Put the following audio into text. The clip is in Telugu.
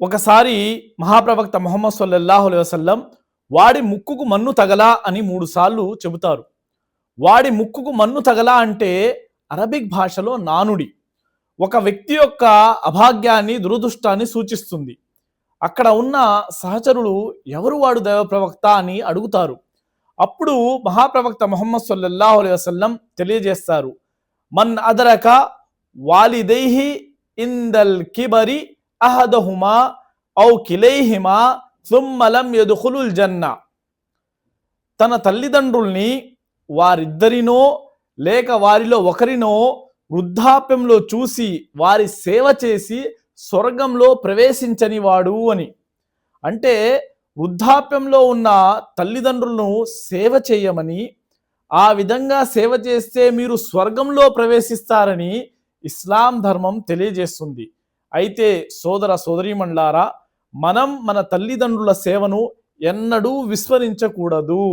ఒకసారి మహాప్రవక్త ముహమ్మద్ సల్లల్లాహు అలైహి వసల్లం వాడి ముక్కుకు మన్ను తగలా అని 3 సార్లు చెబుతారు. వాడి ముక్కుకు మన్ను తగలా అంటే అరబిక్ భాషలో నానుడి. ఒక వ్యక్తి యొక్క అభాగ్యాన్ని, దురదృష్టాన్ని సూచిస్తుంది. అక్కడ ఉన్న సహచరులు ఎవరు వాడు దైవ ప్రవక్త అని అడుగుతారు. అప్పుడు మహాప్రవక్త ముహమ్మద్ సల్లల్లాహు అలైహి వసల్లం తెలియజేస్తారు, మన్ అదరక వాలిదైహి ఇందల్ కిబరి అహదహుమా ఔ కిలైహిమా సుమ్మ లం యద్ఖులుల్ జన్న. తన తల్లిదండ్రుల్ని వారిద్దరినో లేక వారిలో ఒకరినో వృద్ధాప్యంలో చూసి వారి సేవ చేసి స్వర్గంలో ప్రవేశించని వాడు అని. అంటే వృద్ధాప్యంలో ఉన్న తల్లిదండ్రులను సేవ చేయమని, ఆ విధంగా సేవ చేస్తే మీరు స్వర్గంలో ప్రవేశిస్తారని ఇస్లాం ధర్మం తెలియజేస్తుంది. అయితే సోదర సోదరీమణులారా, మనం మన తల్లిదండ్రుల సేవను ఎన్నడూ విస్మరించకూడదు.